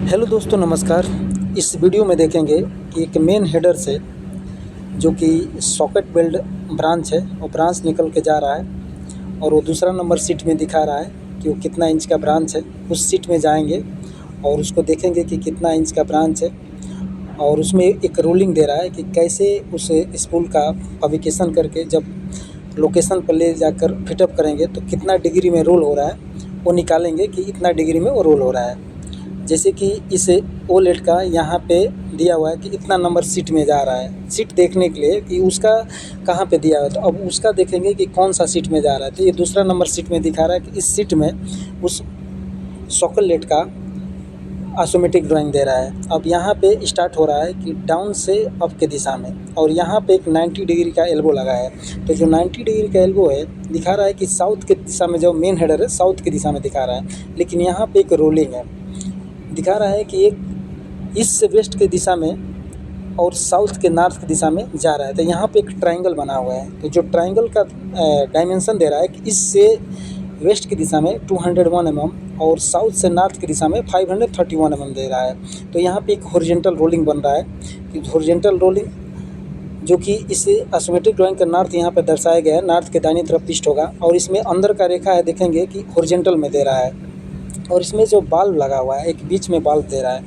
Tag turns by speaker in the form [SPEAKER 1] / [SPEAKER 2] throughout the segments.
[SPEAKER 1] Hello दोस्तों, नमस्कार। इस वीडियो में देखेंगे कि एक मेन हेडर से जो कि सॉकेट वेल्ड ब्रांच है वो ब्रांच निकल के जा रहा है और वो दूसरा नंबर सीट में दिखा रहा है कि वो कितना इंच का ब्रांच है। उस सीट में जाएंगे और उसको देखेंगे कि कितना इंच का ब्रांच है और उसमें एक रोलिंग दे रहा है कि कैसे उस स्पूल का फैब्रिकेशन करके जब लोकेशन पर ले जाकर फिटअप करेंगे तो कितना डिग्री में रोल हो रहा है, वो निकालेंगे कि इतना डिग्री में वो रोल हो रहा है। जैसे कि इस ओलेट का यहाँ पे दिया हुआ है कि इतना नंबर सीट में जा रहा है, सीट देखने के लिए कि उसका कहाँ पे दिया हुआ है। तो अब उसका देखेंगे कि कौन सा सीट में जा रहा है। तो ये दूसरा नंबर सीट में दिखा रहा है कि इस सीट में उस सॉकेट का आइसोमेट्रिक ड्राइंग दे रहा है। अब यहाँ पे स्टार्ट हो रहा है कि डाउन से अप के दिशा में, और यहाँ पे एक 90 डिग्री का एल्बो लगा है। तो जो 90 डिग्री का एल्बो है दिखा रहा है कि साउथ के दिशा में, जो मेन हेडर है साउथ की दिशा में दिखा रहा है, लेकिन यहाँ पे एक रोलिंग है, दिखा रहा है कि एक ईस्ट से वेस्ट की दिशा में और साउथ के नॉर्थ की दिशा में जा रहा है। तो यहाँ पे एक ट्रायंगल बना हुआ है। तो जो ट्रायंगल का डायमेंशन दे रहा है कि ईस्ट से वेस्ट की दिशा में 201 mm और साउथ से नॉर्थ की दिशा में 531 mm दे रहा है। तो यहाँ पे एक हॉरिजॉन्टल रोलिंग बन रहा है कि हॉरिजॉन्टल रोलिंग जो कि इस आइसोमेट्रिक ड्राइंग का नॉर्थ यहाँ पे दर्शाया गया है, नॉर्थ के दाहिनी तरफ पिस्ट होगा और इसमें अंदर का रेखा है, देखेंगे कि हॉरिजॉन्टल में दे रहा है। और इसमें जो बाल्ब लगा हुआ है, एक बीच में बाल्ब दे रहा है,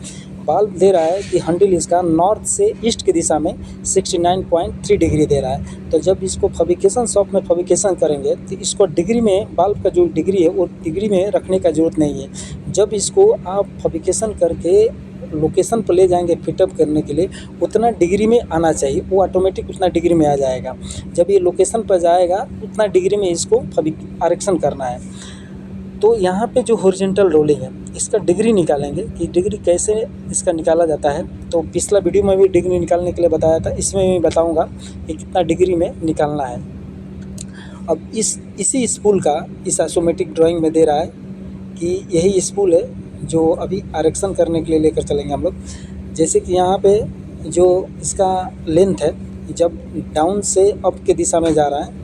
[SPEAKER 1] बाल्ब दे रहा है कि हैंडल इसका नॉर्थ से ईस्ट की दिशा में 69.3 डिग्री दे रहा है। तो जब इसको फैब्रिकेशन शॉप में फैब्रिकेशन करेंगे तो इसको डिग्री में, बाल्ब का जो डिग्री है वो डिग्री में रखने का ज़रूरत नहीं है। जब इसको आप फैब्रिकेशन करके लोकेशन पर ले जाएंगे फिटअप करने के लिए, उतना डिग्री में आना चाहिए, वो ऑटोमेटिक उतना डिग्री में आ जाएगा। जब ये लोकेशन पर जाएगा उतना डिग्री में इसको आरेक्शन करना है। तो यहाँ पे जो हॉरिजॉन्टल रोलिंग है इसका डिग्री निकालेंगे कि डिग्री कैसे इसका निकाला जाता है। तो पिछला वीडियो में भी डिग्री निकालने के लिए बताया था, इसमें भी बताऊंगा कि कितना डिग्री में निकालना है। अब इसी स्पूल का इस आइसोमेट्रिक ड्राइंग में दे रहा है कि यही स्पूल है जो अभी आरेक्शन करने के लिए लेकर चलेंगे हम लोग। जैसे कि यहाँ पे जो इसका लेंथ है, जब डाउन से अप के दिशा में जा रहा है,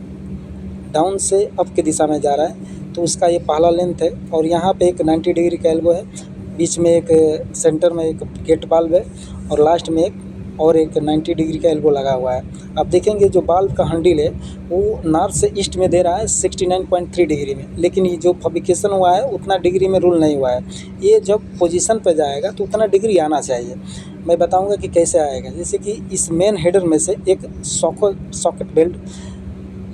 [SPEAKER 1] डाउन से अप की दिशा में जा रहा है, तो उसका ये पहला लेंथ है। और यहाँ पे एक 90 डिग्री का एल्बो है, बीच में एक सेंटर में एक गेट बाल्ब है और लास्ट में एक 90 डिग्री का एल्बो लगा हुआ है। अब देखेंगे जो बाल्ब का हैंडल है वो नॉर्थ से ईस्ट में दे रहा है 69.3 डिग्री में, लेकिन ये जो फैब्रिकेशन हुआ है उतना डिग्री में रोल नहीं हुआ है। ये जब पोजीशन पर जाएगा तो उतना डिग्री आना चाहिए। मैं बताऊँगा कि कैसे आएगा। जैसे कि इस मेन हेडर में से एक सॉकेट बेल्ट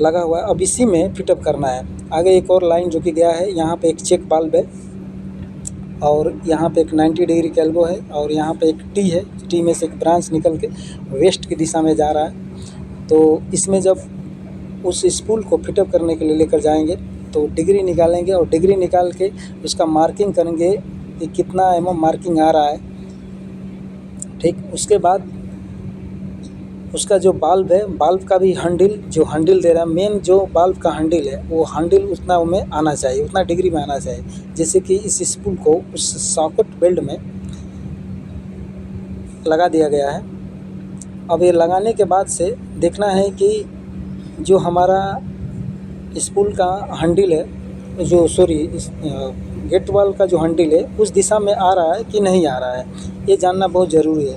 [SPEAKER 1] लगा हुआ है, अब इसी में फिटअप करना है। आगे एक और लाइन जो कि गया है, यहाँ पे एक चेक बाल्ब है और यहाँ पे एक 90 डिग्री का एल्बो है और यहाँ पे एक टी है, टी में से एक ब्रांच निकल के वेस्ट की दिशा में जा रहा है। तो इसमें जब उस स्पूल को फिटअप करने के लिए लेकर जाएंगे तो डिग्री निकालेंगे और डिग्री निकाल के उसका मार्किंग करेंगे कि कितना mm मार्किंग आ रहा है। ठीक, उसके बाद उसका जो बाल्ब है, बाल्ब का भी हैंडल, जो हैंडल दे रहा है, मेन जो बाल्ब का हैंडल है वो हैंडल उतना में आना चाहिए, उतना डिग्री में आना चाहिए। जैसे कि इस स्पूल को उस सॉकेट बेल्ट में लगा दिया गया है। अब ये लगाने के बाद से देखना है कि जो हमारा स्पूल का हैंडल है, जो इस गेट वाल का जो हैंडल है उस दिशा में आ रहा है कि नहीं आ रहा है, ये जानना बहुत ज़रूरी है।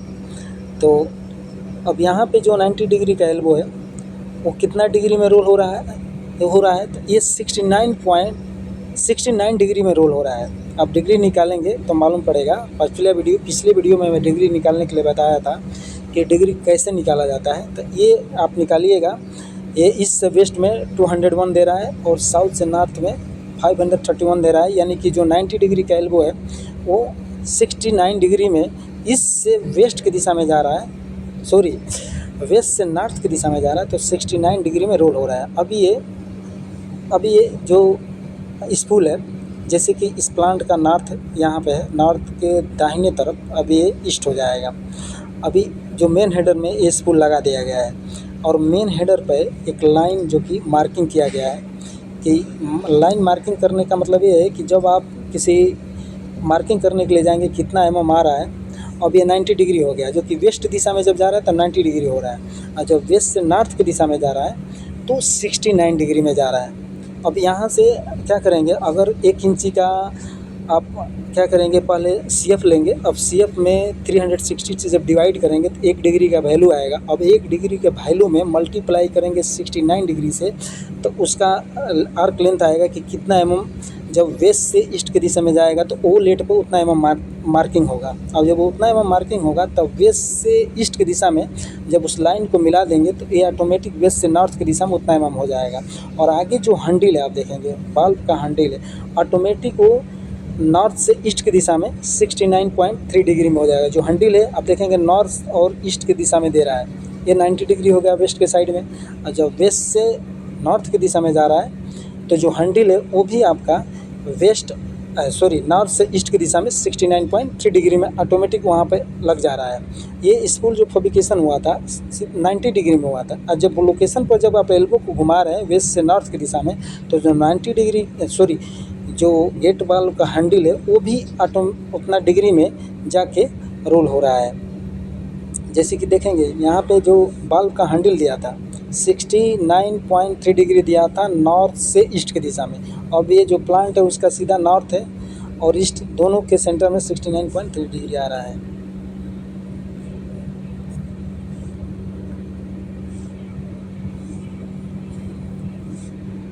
[SPEAKER 1] तो अब यहाँ पे जो 90 डिग्री का एल्बो है वो कितना डिग्री में रोल हो रहा है, तो ये 69 डिग्री में रोल हो रहा है। अब डिग्री निकालेंगे तो मालूम पड़ेगा। पिछले वीडियो में मैं डिग्री निकालने के लिए बताया था कि डिग्री कैसे निकाला जाता है। तो ये आप निकालिएगा। ये ईस्ट से वेस्ट में 201 दे रहा है और साउथ से नॉर्थ में 531 दे रहा है, यानी कि जो 90 डिग्री का एल्बो है वो 69 डिग्री में ईस्ट से वेस्ट की दिशा में जा रहा है, वेस्ट से नॉर्थ की दिशा में जा रहा है। तो 69 डिग्री में रोल हो रहा है। अभी ये जो स्पूल है, जैसे कि इस प्लांट का नॉर्थ यहाँ पे है, नॉर्थ के दाहिने तरफ अभी ये ईस्ट हो जाएगा। अभी जो मेन हेडर में ये स्पूल लगा दिया गया है और मेन हेडर पे एक लाइन जो कि मार्किंग किया गया है। कि लाइन मार्किंग करने का मतलब ये है कि जब आप किसी मार्किंग करने के लिए जाएंगे कितना mm आ रहा है। अब ये 90 डिग्री हो गया, जो कि वेस्ट दिशा में जब जा रहा है तो 90 डिग्री हो रहा है, और जब वेस्ट से नॉर्थ की दिशा में जा रहा है तो 69 डिग्री में जा रहा है। अब यहाँ से क्या करेंगे, अगर 1 इंची का आप क्या करेंगे, पहले CF लेंगे। अब CF में 360 से जब डिवाइड करेंगे तो 1 डिग्री का वैल्यू आएगा। अब 1 डिग्री के वैल्यू में मल्टीप्लाई करेंगे 69 डिग्री से, तो उसका आर्क लेंथ आएगा कि कितना जब वेस्ट से ईस्ट की दिशा में जाएगा तो ओ लेट पर उतना मार्किंग होगा। अब जब उतना मार्किंग होगा तब वेस्ट से ईस्ट की दिशा में जब उस लाइन को मिला देंगे तो ये ऑटोमेटिक वेस्ट से नॉर्थ की दिशा में उतना हो जाएगा। और आगे जो हैंडल है आप देखेंगे, बल्ब का हैंडल है, ऑटोमेटिक वो नॉर्थ से ईस्ट की दिशा में 69.3 डिग्री में हो जाएगा। जो हैंडल है आप देखेंगे नॉर्थ और ईस्ट की दिशा में दे रहा है, ये 90 डिग्री हो गया वेस्ट के साइड में। और जब वेस्ट से नॉर्थ की दिशा में जा रहा है तो जो हैंडल है वो भी आपका नॉर्थ से ईस्ट की दिशा में 69.3 डिग्री में ऑटोमेटिक वहाँ पे लग जा रहा है। ये स्पूल जो फैब्रिकेशन हुआ था 90 डिग्री में हुआ था। और जब लोकेशन पर जब आप एल्बो को घुमा रहे हैं वेस्ट से नॉर्थ की दिशा में, तो जो 90 डिग्री जो गेट बल्ब का हैंडल है वो भी उतना डिग्री में जाके रोल हो रहा है। जैसे कि देखेंगे यहाँ पे जो बल्ब का हैंडल दिया था 69.3 डिग्री दिया था नॉर्थ से ईस्ट की दिशा में। अब ये जो प्लांट है उसका सीधा नॉर्थ है और ईस्ट दोनों के सेंटर में 69.3 डिग्री आ रहा है।